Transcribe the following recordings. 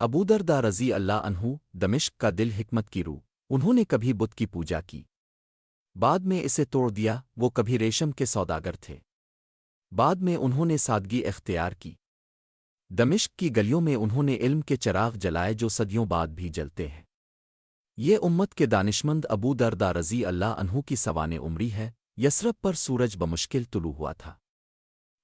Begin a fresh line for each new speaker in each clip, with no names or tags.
ابو दरदा रज़ी अल्लाह अन्हु दमिश्क का दिल हिकमत की रूह। उन्होंने कभी बुत की पूजा की, बाद में इसे तोड़ दिया। वो कभी रेशम के सौदागर थे, बाद में उन्होंने सादगी इख्तियार की। दमिश्क की गलियों में उन्होंने इल्म के चिराग जलाए जो सदियों बाद भी जलते हैं। ये उम्मत के दानिशमंद अबू दरदा रज़ी अल्लाह अन्हु की सवाने उम्री है। यसरब पर सूरज बमुश्किल तुलू हुआ था।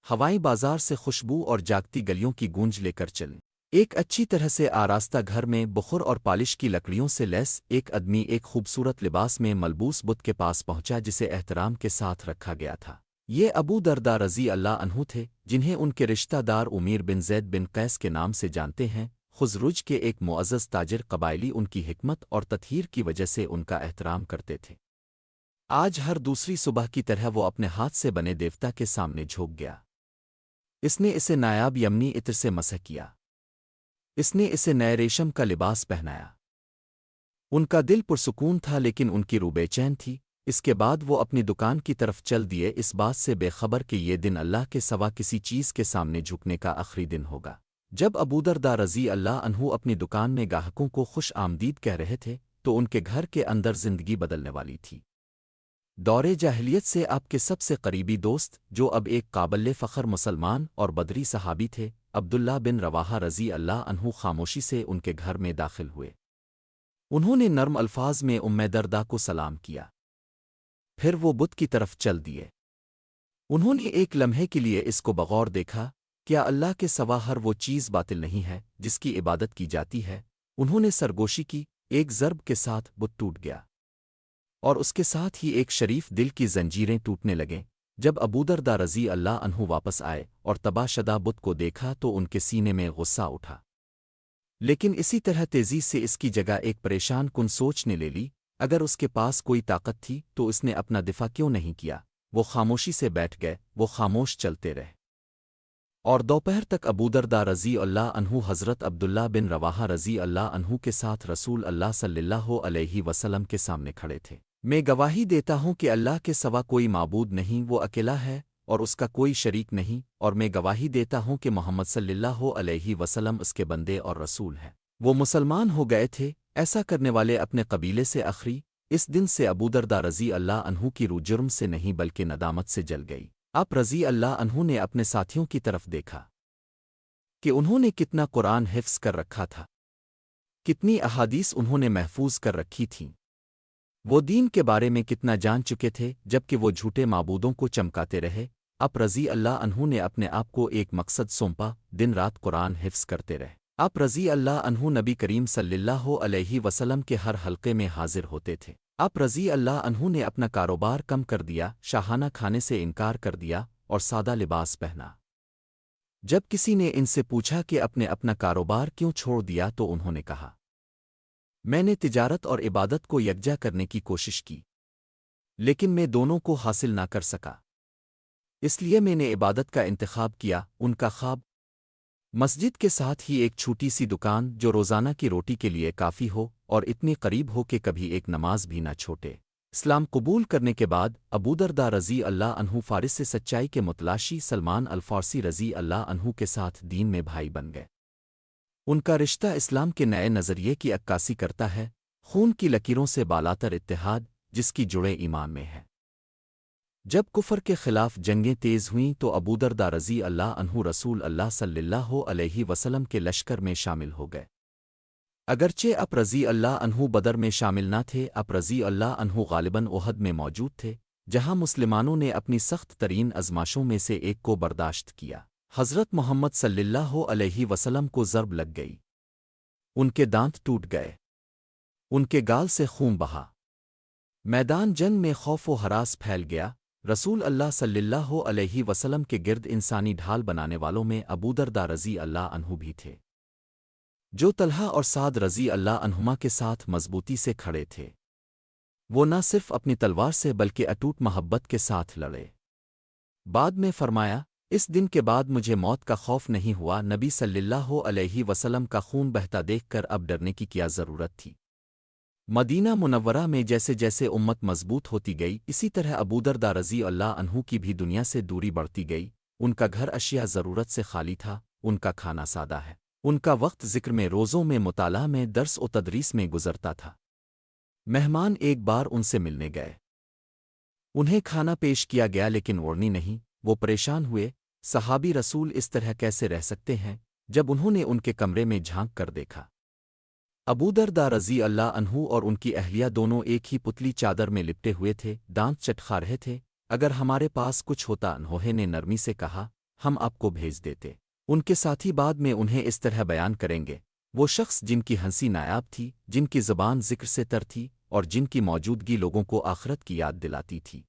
हवाई बाजार से खुशबू और जागती गलियों की गूंज लेकर चल एक अच्छी तरह से आरास्ता घर में बुखुर और पालिश की लकड़ियों से लैस एक आदमी एक खूबसूरत लिबास में मलबूस बुत के पास पहुंचा जिसे एहतराम के साथ रखा गया था। ये अबू दरदा रज़ी अल्लाह अन्हु थे जिन्हें उनके रिश्तेदार उमीर बिन ज़ैद बिन कैस के नाम से जानते हैं। खुजरुज के एक मुअज़्ज़ज़ ताजिर कबायली उनकी हिकमत और तत्हीर की वजह से उनका एहतराम करते थे। आज हर दूसरी सुबह की तरह वो अपने हाथ से बने देवता के सामने झोंक गया। इसने इसे नायाब यमनी इत्र से मसह किया। इसने इसे नए रेशम का लिबास पहनाया। उनका दिल पुरसुकून था लेकिन उनकी रूह बेचैन थी। इसके बाद वो अपनी दुकान की तरफ चल दिए, इस बात से बेखबर कि ये दिन अल्लाह के सवा किसी चीज़ के सामने झुकने का आखिरी दिन होगा। जब अबू दरदा रज़ी अल्लाह अन्हु अपनी दुकान में गाहकों को खुश आमदीद कह रहे थे तो उनके घर के अंदर जिंदगी बदलने वाली थी। दौरे जाहिलियत से आपके सबसे करीबी दोस्त, जो अब एक काबिल फ़ख्र मुसलमान और बदरी सहाबी थे, अब्दुल्ला बिन रवाहा रज़ी अल्लाह अन्हु खामोशी से उनके घर में दाखिल हुए। उन्होंने नर्म अल्फाज में उम्मे दरदा को सलाम किया, फिर वो बुत की तरफ चल दिए। उन्होंने एक लम्हे के लिए इसको बगौर देखा, क्या अल्लाह के सवा हर वो चीज़ बातिल नहीं है जिसकी इबादत की जाती है। उन्होंने सरगोशी की, एक ज़र्ब के साथ बुत टूट गया और उसके साथ ही एक शरीफ दिल की जंजीरें टूटने लगें। जब अबू दरदा रज़ी अल्लाह अन्हु वापस आए और तबाशदा बुत को देखा तो उनके सीने में गुस्सा उठा, लेकिन इसी तरह तेज़ी से इसकी जगह एक परेशान कुन सोच ने ले ली। अगर उसके पास कोई ताकत थी तो इसने अपना दिफा क्यों नहीं किया। वो खामोशी से बैठ गए, वो खामोश चलते रहे और दोपहर तक अबू दरदा रज़ी अल्लाह अन्हु हज़रत अब्दुल्ला बिन रवाहा रज़ी अल्लाह अन्हु के साथ रसूल अल्लाह सल्लल्लाहु अलैहि वसल्लम के सामने खड़े थे। मैं गवाही देता हूँ कि अल्लाह के सवा कोई माबूद नहीं, वो अकेला है और उसका कोई शरीक नहीं, और मैं गवाही देता हूँ कि मोहम्मद सल्लल्लाहु अलैहि वसल्लम उसके बंदे और रसूल हैं। वो मुसलमान हो गए थे। ऐसा करने वाले अपने कबीले से आखिरी। इस दिन से अबू दरदा रज़ी अल्लाह अन्हु की रूह जुर्म से नहीं बल्कि नदामत से जल गई। आप रज़ी अल्लाह अन्हु ने अपने साथियों की तरफ देखा कि उन्होंने कितना कुरान हिफ्ज़ कर रखा था, कितनी अहादीस उन्होंने महफूज कर रखी थीं, वो दीन के बारे में कितना जान चुके थे, जबकि वो झूठे माबूदों को चमकाते रहे। आप रज़ी अल्लाह अन्हु ने अपने आप को एक मकसद सौंपा, दिन रात कुरान हिफ्ज़ करते रहे। आप रज़ी अल्लाह अन्हु नबी करीम सल्लल्लाहु अलैहि वसल्लम के हर हल्के में हाजिर होते थे। आप रज़ी अल्लाह अन्हु ने अपना कारोबार कम कर दिया, शाहाना खाने से इनकार कर दिया और सादा लिबास पहना। जब किसी ने इनसे पूछा कि अपने अपना कारोबार क्यों छोड़ दिया तो उन्होंने कहा, मैंने तिजारत और इबादत को यकजा करने की कोशिश की, लेकिन मैं दोनों को हासिल ना कर सका, इसलिए मैंने इबादत का इंतखाब किया। उनका ख्वाब मस्जिद के साथ ही एक छोटी सी दुकान जो रोज़ाना की रोटी के लिए काफ़ी हो और इतनी करीब हो कि कभी एक नमाज भी ना छोटे। इस्लाम कबूल करने के बाद अबू दरदा रज़ी अल्लाह अन्हु फारिस से सच्चाई के मुतलाशी सलमान अल फ़ारसी रज़ी अल्लाह अन्हु के साथ दीन में भाई बन गए। उनका रिश्ता इस्लाम के नए नज़रिए की अक्कासी करता है, खून की लकीरों से बालातर इत्तेहाद जिसकी जुड़े ईमान में है। जब कुफर के खिलाफ जंगें तेज़ हुईं तो अबू दरदा रज़ी अल्लाह अन्हु रसूल अल्लाह सल्लल्लाहु अलैहि वसल्लम के लश्कर में शामिल हो गए। अगरचे आप रज़ी अल्लाह अन्हु बदर में शामिल न थे, आप रज़ी अल्लाह अन्हु गालिबन ओहद में मौजूद थे, जहां मुसलमानों ने अपनी सख्त तरीन आज़माशों में से एक को बर्दाश्त किया। हज़रत मोहम्मद सल्लल्लाहु अलैहि वसल्लम को ज़र्ब लग गई, उनके दांत टूट गए, उनके गाल से खून बहा। मैदान जंग में खौफ व हरास फैल गया। रसूल अल्लाह सल्लल्लाहु अलैहि वसल्लम के गिर्द इंसानी ढाल बनाने वालों में अबू दरदा रज़ी अल्लाह अन्हु भी थे, जो तलहा और साद रज़ी अल्लाह अन्हुमा के साथ मजबूती से खड़े थे। वो न सिर्फ अपनी तलवार से बल्कि अटूट मोहब्बत के साथ लड़े। बाद में फरमाया, इस दिन के बाद मुझे मौत का खौफ नहीं हुआ। नबी सल्लल्लाहु अलैहि वसल्लम का खून बहता देखकर अब डरने की क्या ज़रूरत थी। मदीना मुनव्वरा में जैसे जैसे उम्मत मजबूत होती गई, इसी तरह अबू दरदा रज़ी अल्लाह अन्हु की भी दुनिया से दूरी बढ़ती गई। उनका घर अशिया ज़रूरत से खाली था, उनका खाना सादा है, ان کا وقت ذکر میں، روزوں میں، مطالعہ میں، درس و تدریس میں گزرتا تھا۔ مہمان ایک بار ان سے ملنے گئے۔ انہیں کھانا پیش کیا گیا لیکن اوڑنی نہیں۔ وہ پریشان ہوئے، صحابی رسول اس طرح کیسے رہ سکتے ہیں؟ جب انہوں نے ان کے کمرے میں جھانک کر دیکھا، ابودرداء رضی اللہ عنہ اور ان کی اہلیہ دونوں ایک ہی پتلی چادر میں لپٹے ہوئے تھے، دانت چٹخا رہے تھے۔ اگر ہمارے پاس کچھ ہوتا، انہوں نے نرمی سے کہا، ہم آپ کو بھیج دیتے۔ ان کے ساتھی بعد میں انہیں اس طرح بیان کریں گے، وہ شخص جن کی ہنسی نایاب تھی، جن کی زبان ذکر سے تر تھی، اور جن کی موجودگی لوگوں کو آخرت کی یاد دلاتی تھی،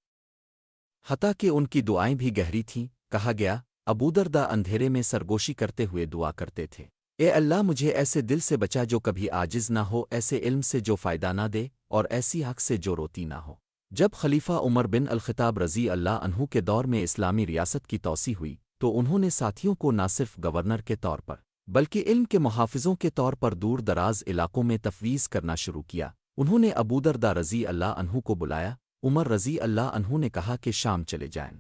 حتیٰ کہ ان کی دعائیں بھی گہری تھیں۔ کہا گیا، ابودرداء اندھیرے میں سرگوشی کرتے ہوئے دعا کرتے تھے، اے اللہ مجھے ایسے دل سے بچا جو کبھی عاجز نہ ہو، ایسے علم سے جو فائدہ نہ دے، اور ایسی آنکھ سے جو روتی نہ ہو۔ جب خلیفہ عمر بن الخطاب رضی اللہ عنہ کے دور میں اسلامی ریاست کی توسیع ہوئی تو انہوں نے ساتھیوں کو نہ صرف گورنر کے طور پر بلکہ علم کے محافظوں کے طور پر دور دراز علاقوں میں تفویض کرنا شروع کیا۔ انہوں نے ابودرداء رضی اللہ عنہ کو بلایا۔ عمر رضی اللہ عنہ نے کہا کہ شام چلے جائیں۔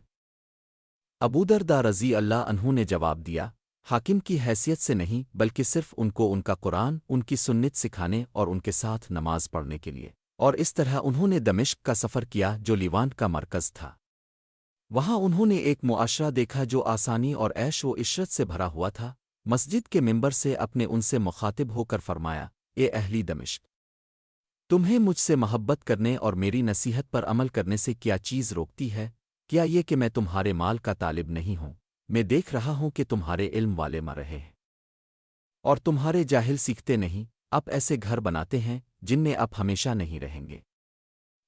ابودرداء رضی اللہ عنہ نے جواب دیا، حاکم کی حیثیت سے نہیں، بلکہ صرف ان کو ان کا قرآن، ان کی سنت سکھانے اور ان کے ساتھ نماز پڑھنے کے لیے۔ اور اس طرح انہوں نے دمشق کا سفر کیا جو لیوانٹ کا مرکز تھا۔ وہاں انہوں نے ایک معاشرہ دیکھا جو آسانی اور عیش و عشرت سے بھرا ہوا تھا۔ مسجد کے ممبر سے اپنے ان سے مخاطب ہو کر فرمایا، اے اہلی دمشق، تمہیں مجھ سے محبت کرنے اور میری نصیحت پر عمل کرنے سے کیا چیز روکتی ہے؟ کیا یہ کہ میں تمہارے مال کا طالب نہیں ہوں؟ میں دیکھ رہا ہوں کہ تمہارے علم والے مر رہے ہیں اور تمہارے جاہل سیکھتے نہیں۔ اب ایسے گھر بناتے ہیں جن میں اب ہمیشہ نہیں رہیں گے،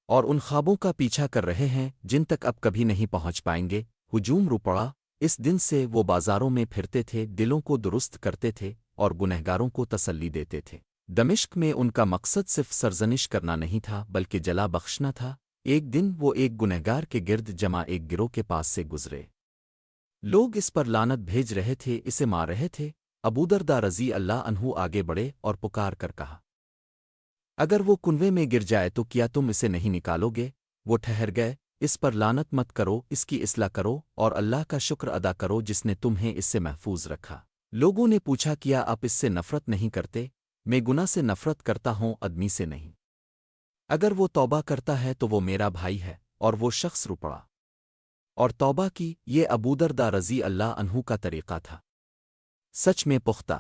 اور ان خوابوں کا پیچھا کر رہے ہیں جن تک اب کبھی نہیں پہنچ پائیں گے۔ ہجوم رپڑا، اس دن سے وہ بازاروں میں پھرتے تھے، دلوں کو درست کرتے تھے اور گنہگاروں کو تسلی دیتے تھے۔ دمشق میں ان کا مقصد صرف سرزنش کرنا نہیں تھا بلکہ جلا بخشنا تھا۔ ایک دن وہ ایک گنہگار کے گرد جمع ایک گروہ کے پاس سے گزرے۔ لوگ اس پر لعنت بھیج رہے تھے، اسے مار رہے تھے۔ ابودرداء رضی اللہ عنہ آگے بڑھے اور پکار کر کہا، اگر وہ کنویں میں گر جائے تو کیا تم اسے نہیں نکالو گے؟ وہ ٹھہر گئے، اس پر لعنت مت کرو، اس کی اصلاح کرو اور اللہ کا شکر ادا کرو جس نے تمہیں اس سے محفوظ رکھا۔ لوگوں نے پوچھا، کیا آپ اس سے نفرت نہیں کرتے؟ میں گناہ سے نفرت کرتا ہوں، آدمی سے نہیں۔ اگر وہ توبہ کرتا ہے تو وہ میرا بھائی ہے۔ اور وہ شخص رپڑا اور توبہ کی۔ یہ ابودرداء رضی اللہ عنہ کا طریقہ تھا، سچ میں پختہ،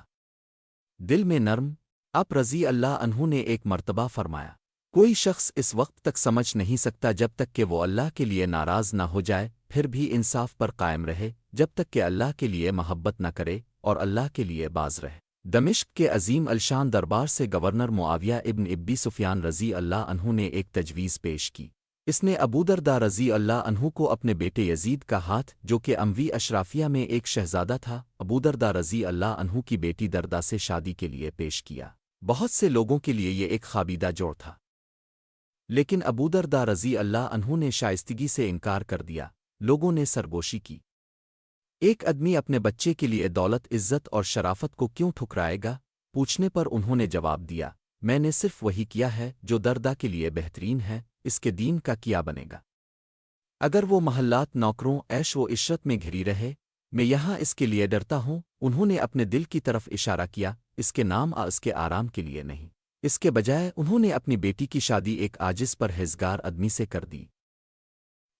دل میں نرم۔ آپ رضی اللہ عنہ نے ایک مرتبہ فرمایا، کوئی شخص اس وقت تک سمجھ نہیں سکتا جب تک کہ وہ اللہ کے لیے ناراض نہ ہو جائے، پھر بھی انصاف پر قائم رہے جب تک کہ اللہ کے لیے محبت نہ کرے اور اللہ کے لیے باز رہے۔ دمشق کے عظیم الشان دربار سے گورنر معاویہ ابن ابی سفیان رضی اللہ عنہ نے ایک تجویز پیش کی۔ اس نے ابودرداء رضی اللہ عنہ کو اپنے بیٹے یزید کا ہاتھ، جو کہ اموی اشرافیہ میں ایک شہزادہ تھا، ابودرداء رضی اللہ عنہ کی بیٹی دردہ سے شادی کے لیے پیش کیا۔ بہت سے لوگوں کے لیے یہ ایک خوابیدہ جوڑ تھا، لیکن ابودرداء رضی اللہ عنہ نے شائستگی سے انکار کر دیا۔ لوگوں نے سرگوشی کی، ایک آدمی اپنے بچے کے لیے دولت، عزت اور شرافت کو کیوں ٹھکرائے گا؟ پوچھنے پر انہوں نے جواب دیا، میں نے صرف وہی کیا ہے جو دردہ کے لیے بہترین ہے، اس کے دین کا کیا بنے گا؟ اگر وہ محلات نوکروں، عیش و عشرت میں گھری رہے، میں یہاں اس کے لیے ڈرتا ہوں۔ انہوں نے اپنے دل کی طرف اشارہ کیا، اس کے نام اس کے آرام کے لیے نہیں۔ اس کے بجائے انہوں نے اپنی بیٹی کی شادی ایک عاجز پرہیزگار آدمی سے کر دی،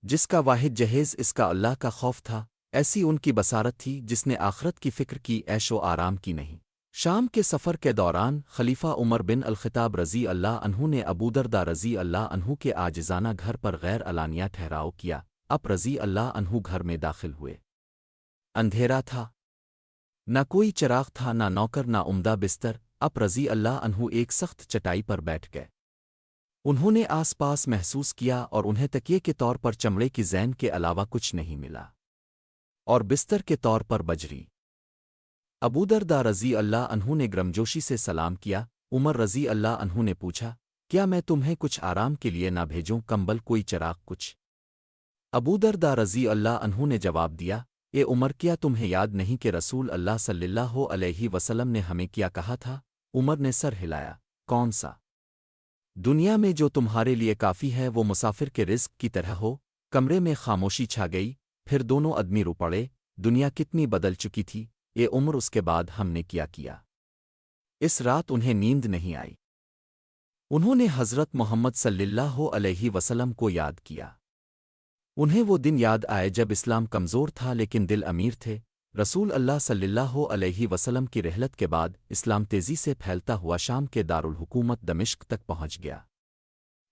جس کا واحد جہیز اس کا اللہ کا خوف تھا۔ ایسی ان کی بصارت تھی جس نے آخرت کی فکر کی، عیش و آرام کی نہیں۔ شام کے سفر کے دوران خلیفہ عمر بن الخطاب رضی اللہ عنہ نے ابودرداء رضی اللہ عنہ کے عاجزانہ گھر پر غیر علانیہ ٹھہراؤ کیا۔ اب رضی اللہ عنہ گھر میں داخل ہوئے۔ اندھیرا تھا، نہ کوئی چراغ تھا، نہ نوکر، نہ عمدہ بستر۔ اب رضی اللہ عنہ ایک سخت چٹائی پر بیٹھ گئے۔ انہوں نے آس پاس محسوس کیا اور انہیں تکیے کے طور پر چمڑے کی زین کے علاوہ کچھ نہیں ملا، اور بستر کے طور پر بجری۔ ابودرداء رضی اللہ عنہ نے گرمجوشی سے سلام کیا۔ عمر رضی اللہ عنہ نے پوچھا، کیا میں تمہیں کچھ آرام کے لیے نہ بھیجوں؟ کمبل، کوئی چراغ، کچھ؟ ابودرداء رضی اللہ عنہ نے جواب دیا، اے عمر، کیا تمہیں یاد نہیں کہ رسول اللہ صلی اللہ علیہ وسلم نے ہمیں کیا کہا تھا؟ عمر نے سر ہلایا، کون سا؟ دنیا میں جو تمہارے لیے کافی ہے وہ مسافر کے رزق کی طرح ہو۔ کمرے میں خاموشی چھا گئی، پھر دونوں آدمی رو پڑے۔ دنیا کتنی بدل چکی تھی، اے عمر، اس کے بعد ہم نے کیا کیا؟ इस रात उन्हें नींद नहीं आई। उन्होंने हज़रत मोहम्मद सल्लल्लाहु अलैहि वसल्लम को याद किया। उन्हें वो दिन याद आए जब इस्लाम कमज़ोर था लेकिन दिल अमीर थे। रसूल अल्लाह सल्लल्लाहु अलैहि वसल्लम की रहलत के बाद इस्लाम तेज़ी से फैलता हुआ शाम के दारुल हुकूमत दमिश्क तक पहुंच गया।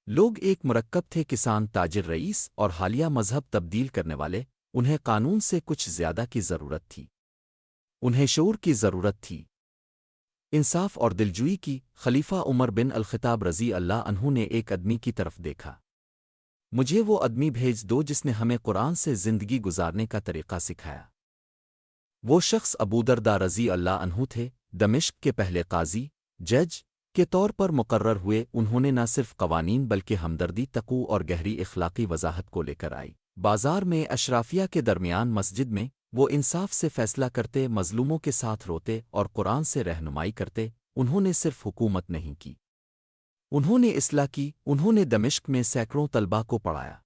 लोग एक मुरक्कब थे, किसान, ताजिर, रईस और हालिया मजहब तब्दील करने वाले। उन्हें कानून से कुछ ज़्यादा की ज़रूरत थी। उन्हें शऊर की ज़रूरत थी, इंसाफ और दिलजुई की। खलीफा उमर बिन अल-ख़त्ताब रज़ी अल्लाह अन्हु ने एक आदमी की तरफ देखा। मुझे वो आदमी भेज दो जिसने हमें कुरान से ज़िंदगी गुजारने का तरीक़ा सिखाया। वो शख्स अबू दरदा रज़ी अल्लाह अन्हु थे, दमिश्क के पहले काज़ी जज के तौर पर मुकर्रर हुए। उन्होंने न सिर्फ कवानीन बल्कि हमदर्दी, तक़ू और गहरी इख़्लाक़ी वज़ाहत को लेकर आई। बाज़ार में अशराफिया के दरमियान मस्जिद में वो इंसाफ से फ़ैसला करते, मज़लूमों के साथ रोते और कुरान से रहनुमाई करते। उन्होंने सिर्फ हुकूमत नहीं की, उन्होंने इस्लाह की। उन्होंने दमिश्क में सैकड़ों तलबा को पढ़ाया।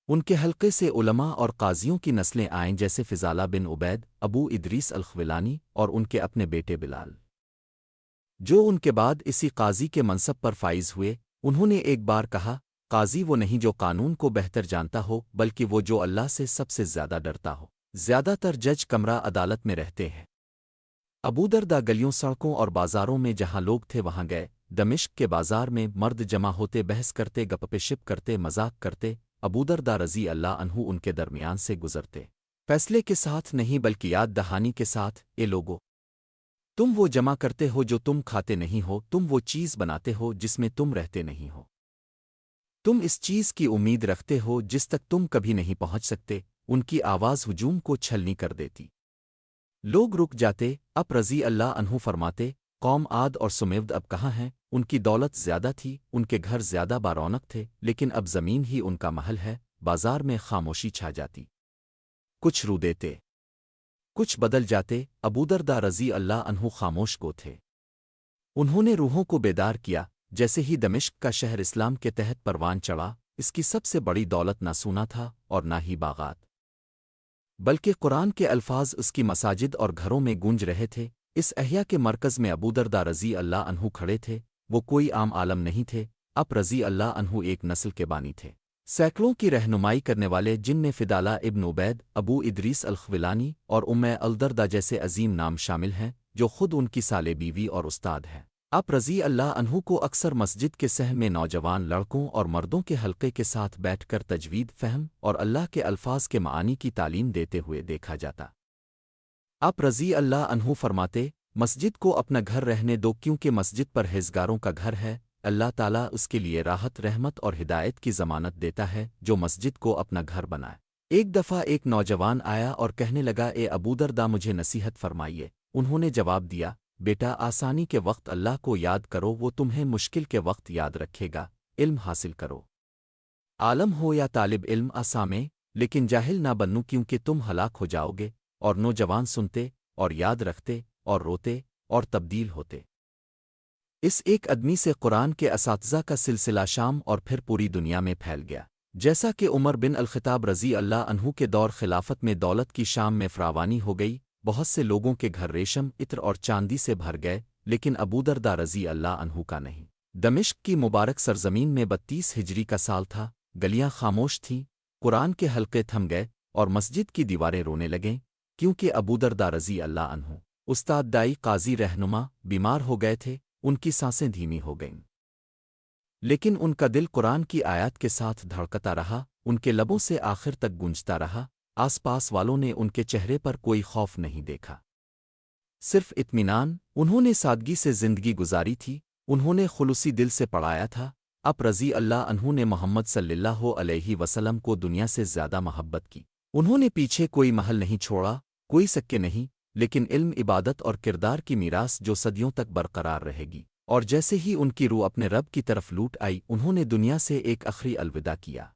उनके हल्के से उलमा और काजियों की नस्लें आईं, जैसे फ़िज़ाला बिन उबैद, अबू इदरीस अल-ख़िलानी और उनके अपने बेटे बिलाल, जो उनके बाद इसी काजी के मनसब पर फ़ाइज़ हुए। उन्होंने एक बार कहा, काजी वो नहीं जो कानून को बेहतर जानता हो, बल्कि वो जो अल्लाह से सबसे ज़्यादा डरता हो। ज़्यादातर जज कमरा अदालत में रहते हैं। अबू दरदा गलियों, सड़कों और बाज़ारों में जहाँ लोग थे वहाँ गए। दमिश्क के बाज़ार में मर्द जमा होते, बहस करते, गपशप करते, मजाक करते। अबू दरदा रज़ी अल्लाह अन्हु उनके दरमियान से गुज़रते, फैसले के साथ नहीं बल्कि याद दहानी के साथ। ए लोगो, तुम वो जमा करते हो जो तुम खाते नहीं हो, तुम वो चीज़ बनाते हो जिसमें तुम रहते नहीं हो, तुम इस चीज़ की उम्मीद रखते हो जिस तक तुम कभी नहीं पहुंच सकते। उनकी आवाज़ हुजूम को छलनी कर देती। लोग रुक जाते। अब रज़ी अल्लाह अन्हु फरमाते, कौम आद और सुमेव्द अब कहाँ हैं? उनकी दौलत ज़्यादा थी, उनके घर ज़्यादा बारौनक थे, लेकिन अब ज़मीन ही उनका महल है। बाज़ार में खामोशी छा जाती। कुछ रू देते, कुछ बदल जाते। अबू दरदा रज़ी अल्लाह अन्हु खामोश को थे। उन्होंने रूहों को बेदार किया। जैसे ही दमिश्क का शहर इस्लाम के तहत परवान चढ़ा, इसकी सबसे बड़ी दौलत ना सोना था और ना ही बागात, बल्कि कुरान के अल्फाज उसकी मसाजिद और घरों में गूंज रहे थे। इस अहिया के मरकज़ में अबू दरदा रज़ी अल्लाह अन्हु खड़े थे। वो कोई आम आलम नहीं थे। अब रज़ी अल्लाह अन्हु एक नस्ल के बानी थे, सैकड़ों की रहनुमाई करने वाले, जिनमें फ़िदाला इब्न उबैद, अबू इदरीस अल-ख़िलानी और उम्मे अल-दरदा जैसे अजीम नाम शामिल हैं, जो खुद उनकी साले बीवी और उस्ताद हैं। आप रज़ी अल्लाह अन्हु को अक्सर मस्जिद के सह में नौजवान लड़कों और मर्दों के हल्के के साथ बैठकर तजवीद, फ़हम और अल्लाह के अल्फाज के मानी की तालीम देते हुए देखा जाता। आप रज़ी अल्लाह अन्हु फरमाते, मस्जिद को अपना घर रहने दो, क्योंकि मस्जिद परहेज़गारों का घर है। अल्लाह ताला उसके लिए राहत, रहमत और हिदायत की ज़मानत देता है जो मस्जिद को अपना घर बनाए। एक दफ़ा एक नौजवान आया और कहने लगा, ए अबू दरदा, मुझे नसीहत फरमाइए। उन्होंने जवाब दिया, बेटा, आसानी के वक्त अल्लाह को याद करो, वो तुम्हें मुश्किल के वक्त याद रखेगा। इल्म हासिल करो, आलम हो या तालिब इल्म, आसामे, लेकिन जाहिल ना बनूं, क्योंकि तुम हलाक हो जाओगे। और नौजवान सुनते और याद रखते और रोते और तब्दील होते। इस एक आदमी से कुरान के असातिज़ा का सिलसिला शाम और फिर पूरी दुनिया में फैल गया। जैसा कि उमर बिन अल-ख़त्ताब रज़ी अल्लाह अन्हु के दौर खिलाफत में दौलत की शाम में फरावानी हो गई। बहुत से लोगों के घर रेशम, इत्र और चांदी से भर गए, लेकिन अबू दरदा रज़ी अल्लाह अन्हु का नहीं। दमिश्क की मुबारक सरजमीन में 32 हिजरी का साल था। गलियां खामोश थीं, कुरान के हल्के थम गए और मस्जिद की दीवारें रोने लगें, क्योंकि अबू दरदा रज़ी अल्लाह अन्हु, उस्ताद, दाई, काजी, रहनुमा, बीमार हो गए थे। उनकी सांसें धीमी हो गईं, लेकिन उनका दिल कुरान की आयत के साथ धड़कता रहा। उनके लबों से आखिर तक गूंजता रहा। आसपास वालों ने उनके चेहरे पर कोई खौफ नहीं देखा, सिर्फ इत्मीनान। उन्होंने सादगी से जिंदगी गुजारी थी। उन्होंने खुलूसी दिल से पढ़ाया था। अब रज़ी अल्लाह अन्हु ने मोहम्मद सल्लल्लाहु अलैहि वसल्लम को दुनिया से ज़्यादा मोहब्बत की। उन्होंने पीछे कोई महल नहीं छोड़ा, कोई सक्के नहीं, लेकिन इल्म, इबादत और किरदार की मीरास जो सदियों तक बरकरार रहेगी। और जैसे ही उनकी रूह अपने रब की तरफ लूट आई, उन्होंने दुनिया से एक आखिरी अलविदा किया।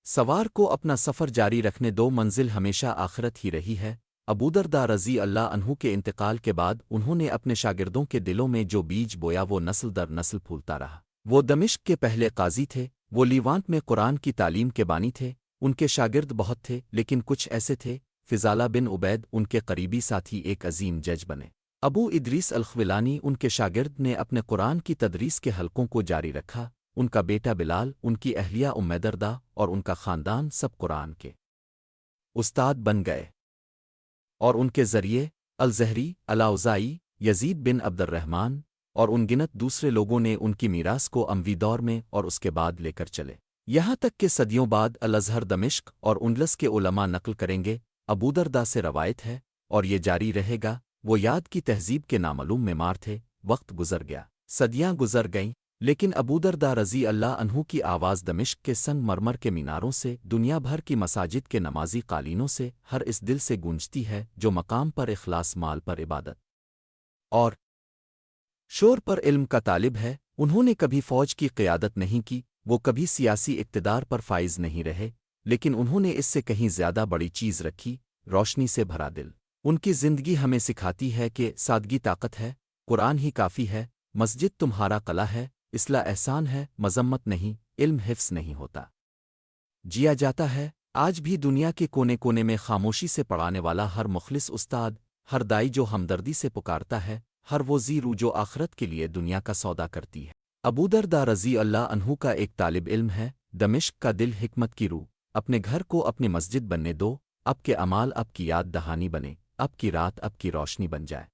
सवार को अपना सफ़र जारी रखने दो, मंजिल हमेशा आखिरत ही रही है। अबू दरदा रज़ी अल्लाह अन्हु के इंतकाल के बाद उन्होंने अपने शागिर्दों के दिलों में जो बीज बोया, वो नस्ल दर नस्ल फूलता रहा। वो दमिश्क के पहले काजी थे। वो लीवांत में कुरान की तालीम के बानी थे। उनके शागिर्द बहुत थे, लेकिन कुछ ऐसे थे। फ़िज़ाला बिन उबैद, उनके करीबी साथी, एक अजीम जज बने। ابو ادریس الخولانی ان کے شاگرد نے اپنے قرآن کی تدریس کے حلقوں کو جاری رکھا، ان کا بیٹا بلال، ان کی اہلیہ دردہ اور ان کا خاندان سب قرآن کے استاد بن گئے، اور ان کے ذریعے الزہری، الاوزائی، یزید بن عبد الرحمن اور ان گنت دوسرے لوگوں نے ان کی میراث کو اموی دور میں اور اس کے بعد لے کر چلے، یہاں تک کہ صدیوں بعد الازہر دمشق اور اندلس کے علماء نقل کریں گے۔ ابودرداء سے روایت ہے اور یہ جاری رہے گا، وہ یاد کی تہذیب کے نامعلوم معمار تھے، وقت گزر گیا، صدیاں گزر گئیں، لیکن ابودرداء رضی اللہ عنہ کی آواز دمشق کے سنگ مرمر کے میناروں سے، دنیا بھر کی مساجد کے نمازی قالینوں سے، ہر اس دل سے گونجتی ہے جو مقام پر اخلاص، مال پر عبادت اور شور پر علم کا طالب ہے۔ انہوں نے کبھی فوج کی قیادت نہیں کی، وہ کبھی سیاسی اقتدار پر فائز نہیں رہے، لیکن انہوں نے اس سے کہیں زیادہ بڑی چیز رکھی، روشنی سے بھرا دل۔ ان کی زندگی ہمیں سکھاتی ہے کہ سادگی طاقت ہے، قرآن ہی کافی ہے، مسجد تمہارا قلعہ ہے، اصلاح احسان ہے، مذمت نہیں، علم حفظ نہیں ہوتا، جیا جاتا ہے۔ آج بھی دنیا کے کونے کونے میں خاموشی سے پڑھانے والا ہر مخلص استاد، ہر دائی جو ہمدردی سے پکارتا ہے، ہر وہ روح جو آخرت کے لیے دنیا کا سودا کرتی ہے۔ ابودرداء رضی اللہ عنہ کا ایک طالب علم ہے، دمشق کا دل، حکمت کی روح، اپنے گھر کو اپنی مسجد بننے دو، اب کے اعمال اب کی یاد دہانی بنے، اب کی رات اب کی روشنی بن جائے۔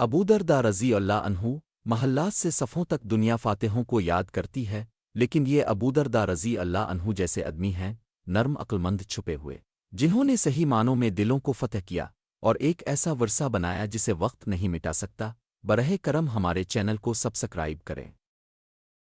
ابودرداء رضی اللہ عنہ محلات سے صفوں تک دنیا فاتحوں کو یاد کرتی ہے، لیکن یہ ابودرداء رضی اللہ عنہ جیسے آدمی ہیں، نرم، عقلمند، چھپے ہوئے، جنہوں نے صحیح معنوں میں دلوں کو فتح کیا اور ایک ایسا ورثہ بنایا جسے وقت نہیں مٹا سکتا۔ براہ کرم ہمارے چینل کو سبسکرائب کریں۔